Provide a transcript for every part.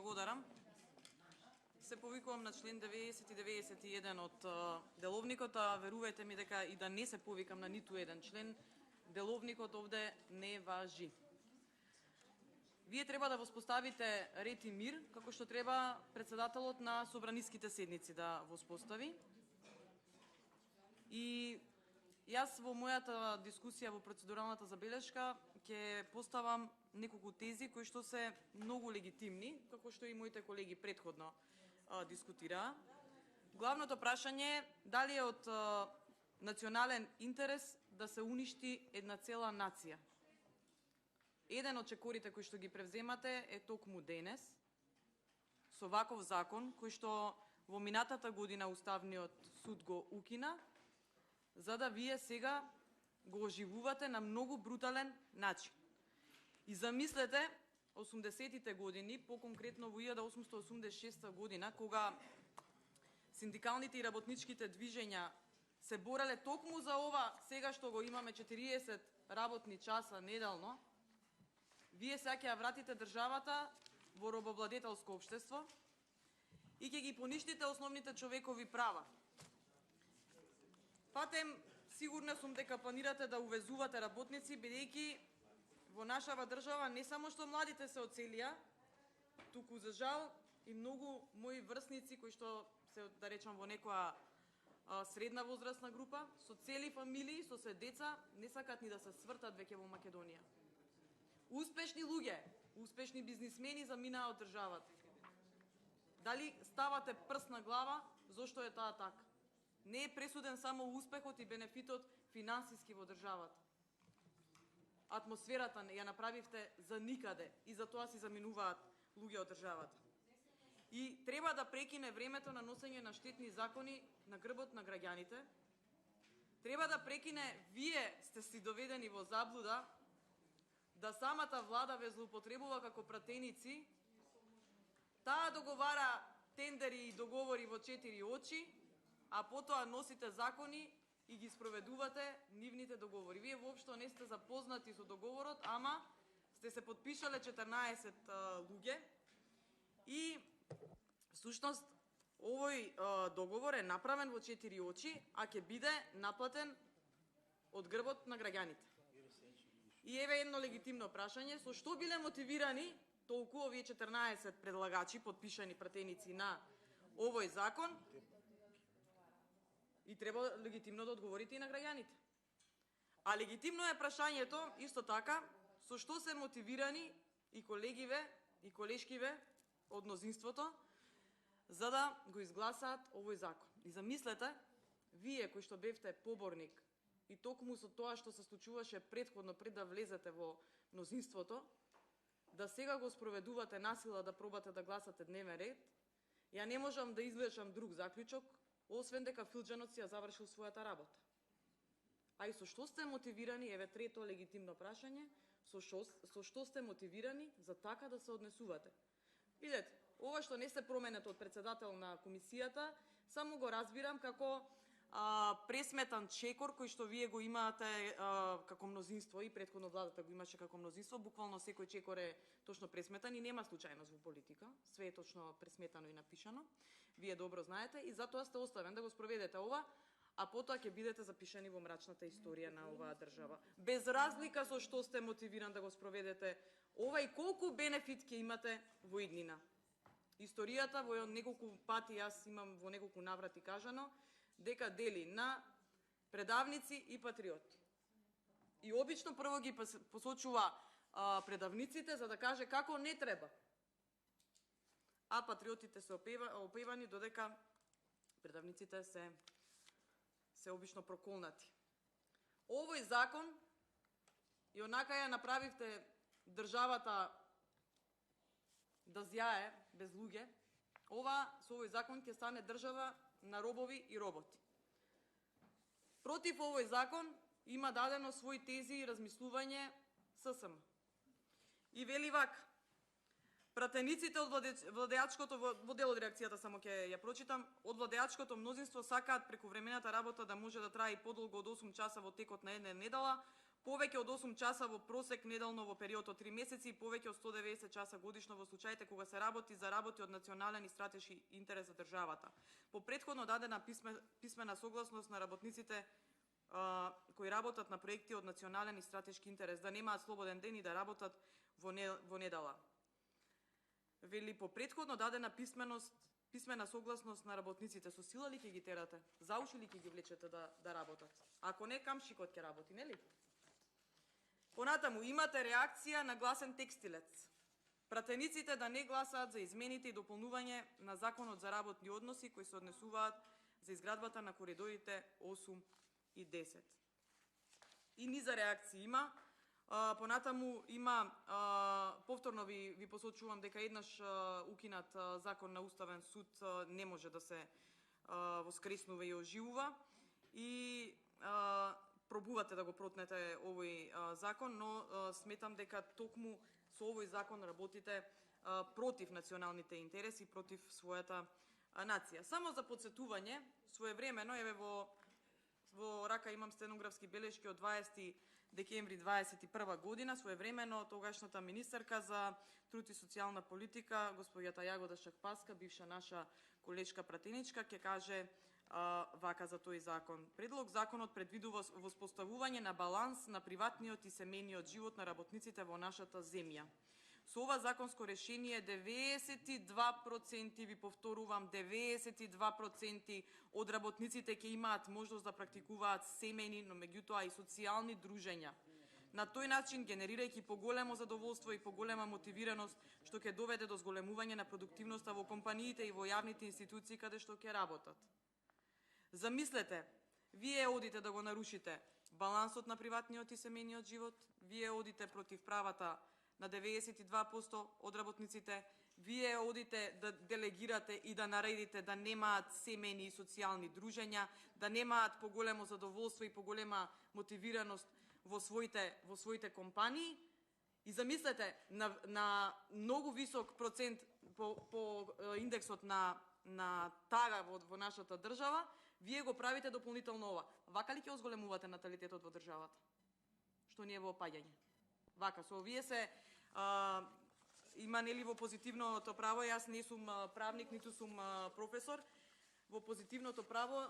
Благодарам. Се повикувам на член 90 и 91 од Деловникот, а верувајте ми дека и да не се повикам на ниту еден член, Деловникот овде не важи. Вие треба да воспоставите ред и мир, како што треба председателот на собраниските седници да воспостави. И јас во мојата дискусија во процедуралната забелешка ќе поставам неколку тези кои што се многу легитимни, како што и моите колеги претходно дискутираа. Главното прашање е дали е од национален интерес да се уништи една цела нација. Еден од чекорите кои што ги превземате е токму денес со ваков закон кој што во минатата година Уставниот суд го укина, за да вие сега го оживувате на многу брутален начин. И замислете 80-тите години, поконкретно во 1886 година, кога синдикалните и работничките движења се бореле токму за ова, сега што го имаме 40 работни часа неделно, вие сега ќе ја вратите државата во робовладетелско општество и ќе ги поништите основните човекови права. Патем, сигурна сум дека планирате да увезувате работници, бидејќи во нашава држава не само што младите се оцелија, туку за жал и многу мои врсници кои што се, да речам, во некоја средна возрастна група, со цели фамилии, со се деца, не сакат ни да се свртат веќе во Македонија. Успешни луѓе, успешни бизнисмени заминаа од државата. Дали ставате прст на глава, зошто е таа така? Не е пресуден само успехот и бенефитот финансиски во државата. Атмосферата ја направивте за никаде и за тоа си заминуваат луѓе од државата. И треба да прекине времето на носење на штетни закони на грбот на граѓаните. Треба да прекине, вие сте си доведени во заблуда да самата влада ве злоупотребува како пратеници, таа договара тендери и договори во 4 очи, а потоа носите закони и ги спроведувате нивните договори. Вие воопшто не сте запознати со договорот, ама сте се подпишале 14 луѓе и всушност овој договор е направен во 4 очи, а ќе биде наплатен од грбот на граѓаните. И еве едно легитимно прашање, со што биле мотивирани толку овие 14 предлагачи, подпишани пратеници на овој закон? И треба легитимно да одговорите и на граѓаните. А легитимно е прашањето, исто така, со што се мотивирани и колегиве, и колешкиве од мнозинството, за да го изгласаат овој закон. И замислете, вие кои што бевте поборник, и токму со тоа што се случуваше претходно пред да влезете во мнозинството, да сега го спроведувате насила да пробате да гласате дневен ред, ја не можам да извлечам друг заклучок, освен дека Филџанот си ја завршил својата работа. А и со што сте мотивирани, еве трето легитимно прашање, со што сте мотивирани за така да се однесувате? Видете, ова што не се променет од председател на комисијата, само го разбирам како пресметан чекор кој што вие го имате како мнозинство и претходно владата го имаше како мнозинство, буквално секој чекор е точно пресметан и нема случајност во политика, све е точно пресметано и напишано. Вие добро знаете и затоа сте оставен да го спроведете ова, а потоа ќе бидете запишани во мрачната историја на оваа држава. Без разлика со што сте мотивиран да го спроведете ова и колку бенефит ќе имате во иднина. Историјата во неколку пати, јас имам во неколку наврати кажано, дека дели на предавници и патриоти. И обично прво ги посочува предавниците за да каже како не треба. А патриотите се опевани додека предавниците се обично проколнати. Овој закон и онака ја направивте државата да зјае без луѓе, со овој закон ќе стане држава на робови и роботи. Против овој закон има дадено своји тези и размислување ССМ. И вели вака: пратениците од владеачкото, во дел од реакцијата само ќе ја прочитам, од владеачкото мнозинство сакаат прекувремената работа да може да трае и подолго од 8 часа во текот на една недела, повеќе од 8 часа во просек неделно во период од 3 месеци и повеќе од 190 часа годишно во случаите кога се работи за работи од национален и стратешки интерес за државата. По претходно дадена писмена согласност на работниците кои работат на проекти од национален и стратешки интерес, да немаат слободен ден и да работат во недела. Вели по претходно дадена писмена согласност на работниците, со сила ли ќе ги терате? За уши ли ќе ги влечете да работат? Ако не, камшикот ќе работи, нели? Понатаму имате реакција на гласен текстилец. Пратениците да не гласаат за измените и дополнување на Законот за работни односи кои се однесуваат за изградбата на коридорите 8 и 10. И низа реакции има. Понатаму има, повторно ви посочувам дека еднаш укинат закон на Уставен суд не може да се воскреснува и оживува и пробувате да го протнете овој закон, но сметам дека токму со овој закон работите против националните интереси, против својата нација. Само за подсетување, своевремено, еве во рака имам стенографски белешки од 20 декември 2021 година, своевремено тогашната министерка за труд и социјална политика, госпоѓата Јагода Шакпаска, бивша наша колешка пратеничка, ќе каже вака за тој закон. Законот предвидува воспоставување на баланс на приватниот и семејниот живот на работниците во нашата земја. Со ова законско решение 92%, ви повторувам, 92% од работниците ќе имаат можност да практикуваат семејни, но меѓутоа и социјални дружења. На тој начин, генерирајќи поголемо задоволство и поголема мотивираност, што ќе доведе до зголемување на продуктивноста во компаниите и во јавните институции каде што ќе работат. Замислете, вие одите да го нарушите балансот на приватниот и семејниот живот, вие одите против правата на 92% од работниците, вие одите да делегирате и да наредите да немаат семејни и социјални дружења, да немаат поголемо задоволство и поголема мотивираност во своите компании. И замислете, на многу висок процент по индексот на тага во нашата држава, вие го правите дополнително ова. Вака ли ќе озголемувате наталитетот во државата? Што ни е во опаѓање? Вака, со овие се има нели во позитивното право, јас не сум правник, ниту сум професор, во позитивното право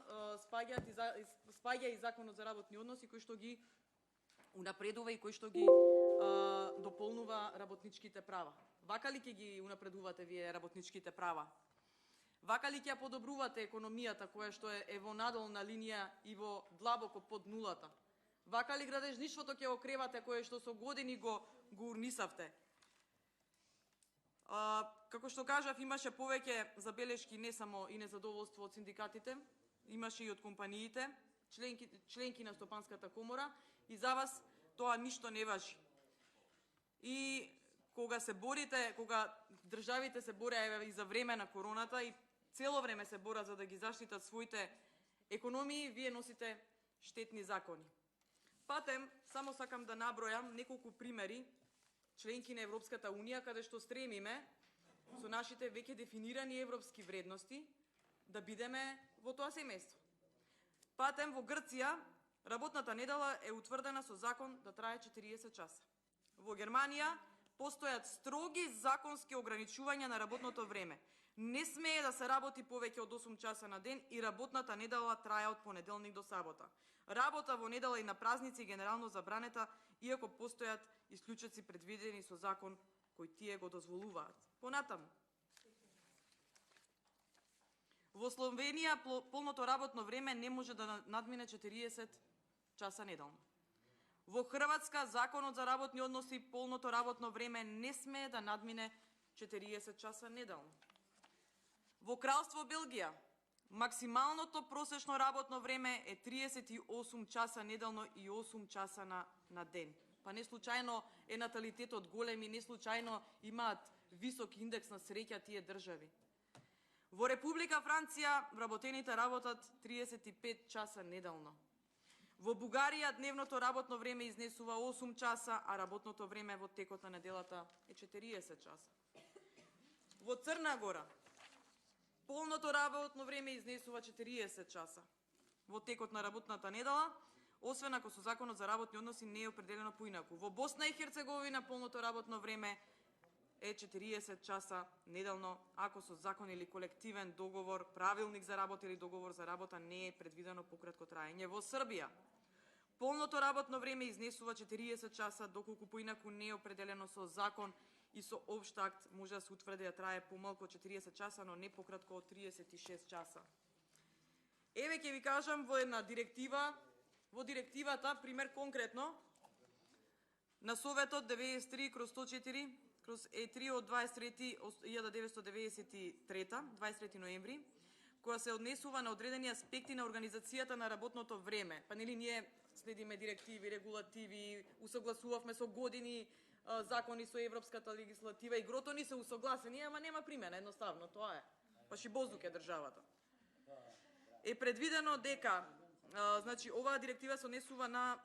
спаѓа и Законот за работни односи кој што ги унапредува и кој што ги дополнува работничките права. Вака ли ќе ги унапредувате вие работничките права? Вака ли ќе подобрувате економијата која што е во надолна линија и во длабоко под нулата? Вака ли градежништвото ќе окревате кое што со години го урнисавте? Како што кажав, имаше повеќе забелешки не само и незадоволство од синдикатите, имаше и од компаниите, членки на Стопанската комора, и за вас тоа ништо не важи. И кога се борите, кога државите се бореа и за време на короната и цело време се борат за да ги заштитат своите економии, вие носите штетни закони. Патем, само сакам да набројам неколку примери, членки на Европската Унија, каде што стремиме со нашите веќе дефинирани европски вредности да бидеме во тоа семејство. Патем, во Грција, работната недела е утврдена со закон да трае 40 часа. Во Германија постојат строги законски ограничувања на работното време. Не смее да се работи повеќе од 8 часа на ден и работната недела трае од понеделник до сабота. Работа во недела и на празници генерално забранета, иако постојат исклучоци предвидени со закон кои тие го дозволуваат. Понатаму, во Словенија полното работно време не може да надмине 40 часа неделно. Во Хрватска законот за работни односи полното работно време не смее да надмине 40 часа неделно. Во Кралство Белгија максималното просечно работно време е 38 часа неделно и 8 часа на ден. Па не случајно е наталитетот голем и не случајно имаат висок индекс на среќа тие држави. Во Република Франција вработените работат 35 часа неделно. Во Бугарија дневното работно време изнесува 8 часа, а работното време во текот на неделата е 40 часа. Во Црна Гора полното работно време изнесува 40 часа во текот на работната недела, освен ако со Законот за работни односи не е определено поинаку. Во Босна и Херцеговина полното работно време е 40 часа неделно, ако со закон или колективен договор, правилник за работа или договор за работа не е предвидено пократко траење. Во Србија полното работно време изнесува 40 часа, доколку поинаку не е определено со закон и со општ акт може да се утврди да трае помалку од 40 часа, но не пократко од 36 часа. Еве ќе ви кажам во една директива, во директивата, пример конкретно, на Советот 93/104/E3 од 23 ноември, која се однесува на одредени аспекти на организацијата на работното време. Па нели ние следиме директиви, регулативи, усогласувавме со години закони со европската легислатива и грото ни се усогласени, ама нема примена, едноставно тоа е. Па шибоздук е државата. Е предвидено дека значи оваа директива се однесува на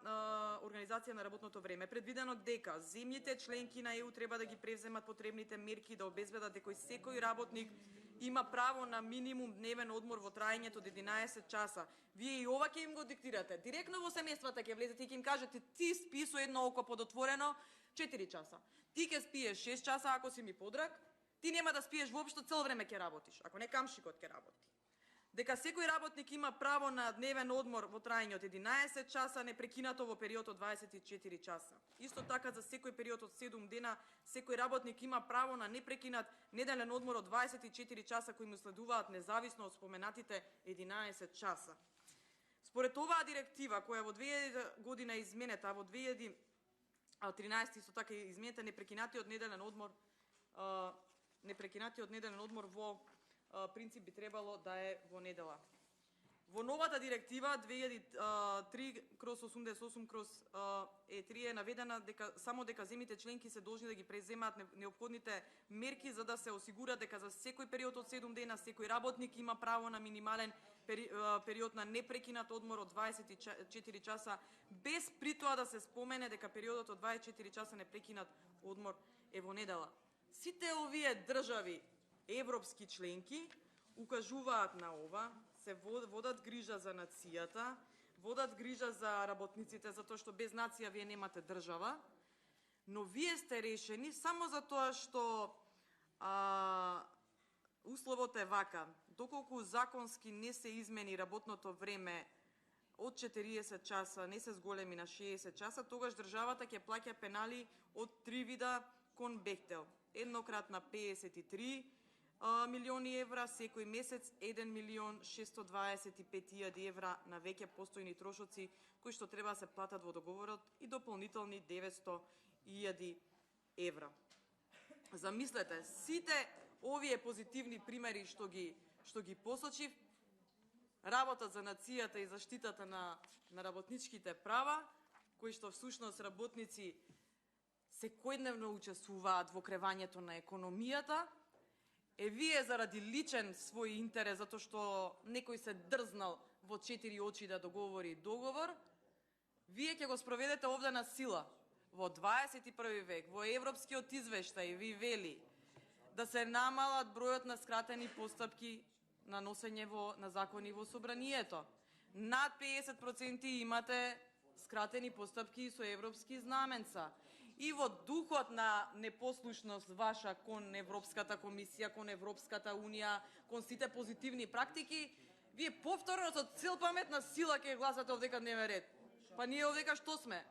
организација на работното време. Предвидено дека земјите членки на ЕУ треба да ги превземат потребните мерки да обезбедат дека секој работник има право на минимум дневен одмор во траењето од 11 часа. Вие и ова ќе им го диктирате. Директно во семејствата ќе влезете и ќе им кажете ти спи со едно око подотворено 4 часа. Ти ќе спиеш 6 часа ако си ми подрак, ти нема да спиеш воопшто, цел време ќе работиш, ако не камшикот ќе работи. Дека секој работник има право на дневен одмор во траење од 11 часа, непрекинато во период од 24 часа. Исто така за секој период од 7 дена, секој работник има право на непрекинат неделен одмор од 24 часа кои му следуваат независно од споменатите 11 часа. Според оваа директива, која во 2000 година е изменета, во 2013 исто така изменета непрекинатиот неделен одмор во принцип би требало да е во недела. Во новата директива 2003/88/E3 е наведена дека само дека земјите членки се должни да ги преземаат неопходните мерки за да се осигура дека за секој период од 7 дена секој работник има право на минимален период на непрекинат одмор од 24 часа, без притоа да се спомене дека периодот од 24 часа непрекинат одмор е во недела. Сите овие држави европски членки укажуваат на ова, се водат грижа за нацијата, водат грижа за работниците, затоа што без нација вие немате држава, но вие сте решени само за тоа што условот е вака. Доколку законски не се измени работното време од 40 часа, не се зголеми на 60 часа, тогаш државата ќе плаќа пенали од 3 вида кон Бехтел. Еднократна 53 милиони евра, секој месец 1.625.000 евра на веќе постојни трошоци кои што треба да се платат во договорот и дополнителни 900.000 евра. Замислете, сите овие позитивни примери што ги посочив, работа за нацијата и заштитата на работничките права, кои што всушност работници секојдневно учествуваат во кревањето на економијата, вие заради личен свој интерес, затоа што некој се дрзнал во 4 очи да договори договор, вие ќе го спроведете овде на сила. Во 21 век, во европскиот извештај ви вели да се намалат бројот на скратени постапки на носење на закони во собранието. Над 50% имате скратени постапки со европски знаменца. И во духот на непослушност ваша кон Европската комисија, кон Европската унија, кон сите позитивни практики, вие повторно со цел паметна сила ќе гласате овдека дневен ред. Па ние овдека што сме?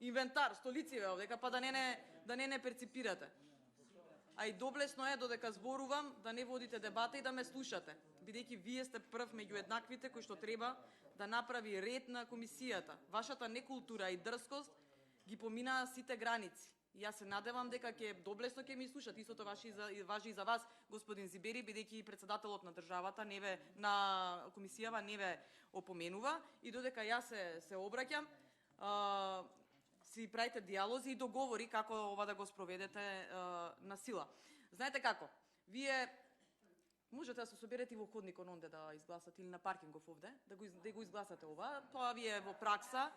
Инвентар, столициве овдека, па да не перципирате. А и доблесно е додека зборувам да не водите дебата и да ме слушате, бидејќи вие сте прв меѓу еднаквите кои што треба да направи ред на комисијата. Вашата некултура и дрскост ги поминаа сите граници. И јас се надевам дека доблесно ќе ми слушат. Истото важи и за вас, господин Зибери, бидејќи председателот на државата на комисијава не ве опоменува и додека јас се обраќам, си правите диалози и договори како ова да го спроведете на сила. Знаете како? Вие можете да се соберете и во ходникот онде да изгласате или на паркингов овде, да го изгласате ова. Тоа ви е во пракса.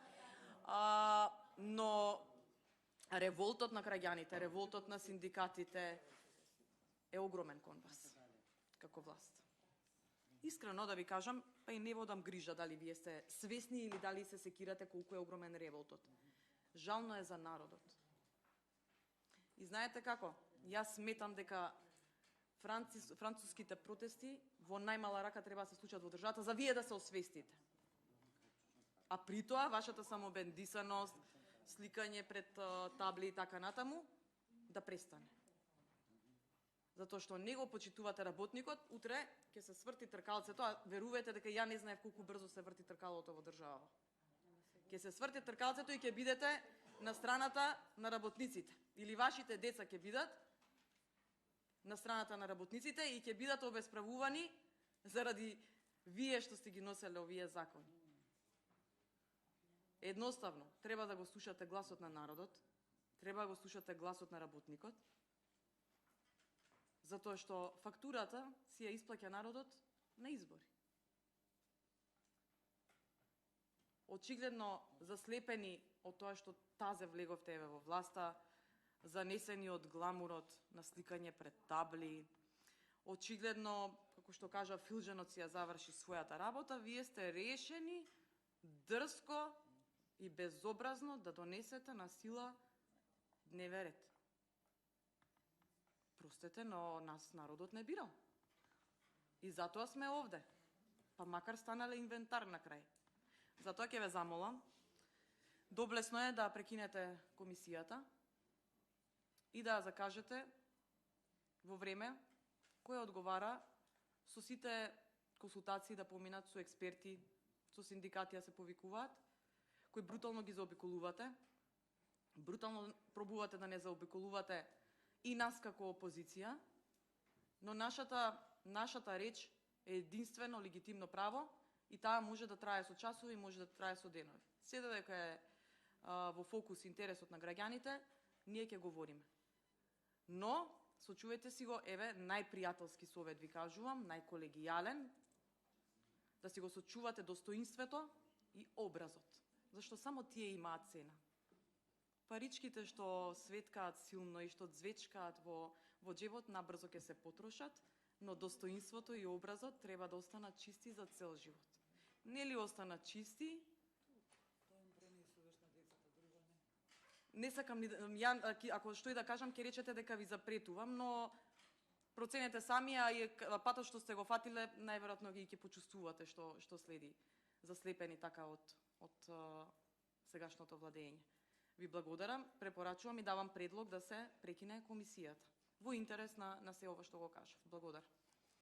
Но револтот на граѓаните, револтот на синдикатите е огромен кон вас, како власт. Искрено да ви кажам, па и не водам грижа дали вие сте свесни или дали се секирате колку е огромен револтот. Жално е за народот. И знаете како? Јас сметам дека француските протести во најмала рака треба да се случат во државата за вие да се освестите. А при тоа, вашата самобендисаност, сликање пред табли и така натаму, да престане. Затоа што не го почитувате работникот, утре ќе се сврти тркалцето, а верувате дека ја не знаев колку брзо се врти тркалото во држава. Ќе се сврти тркалцето и ќе бидете на страната на работниците. Или вашите деца ќе бидат на страната на работниците и ќе бидат обесправувани заради вие што сте ги носеле овие закони. Едноставно, треба да го слушате гласот на народот, треба да го слушате гласот на работникот, затоа што фактурата си ја исплаќа народот на избори. Очигледно заслепени од тоа што тазе влеговте еве во власта, занесени од гламурот на сликање пред табли, очигледно, како што кажа Филџанот си ја заврши својата работа, вие сте решени дрско и безобразно да донесете на сила дневен ред. Простете, но нас народот не бирал. И затоа сме овде. Па макар станале инвентар на крај. Затоа ќе ве замолам, доблесно е да прекинете комисијата и да ја закажете во време кој одговара со сите консултации да поминат со експерти, со синдикати да се повикуваат, кои брутално ги заобиколувате, брутално пробувате да не заобиколувате и нас како опозиција, но нашата реч е единствено легитимно право и таа може да трае со часови, може да трае со денови. Се додека е во фокус интересот на граѓаните, ние ќе говориме. Но, сочувајте си го, еве, најпријателски совет ви кажувам, најколегијален, да си го сочувате достоинството и образот, зашто само тие имаат цена. Паричките што светкаат силно и што звечкаат во џебот набрзо ќе се потрошат, но достоинството и образот треба да останат чисти за цел живот. Нели останат чисти? Не сакам ни ако што и да кажам, ќе речете дека ви запретувам, но проценете сами, а и патот што сте го фатиле, најверојатно ги ќе почувствувате што следи, заслепени така од сегашното владење. Ви благодарам, препорачувам и давам предлог да се прекине комисијата во интерес на се ова што го кажав. Благодарам.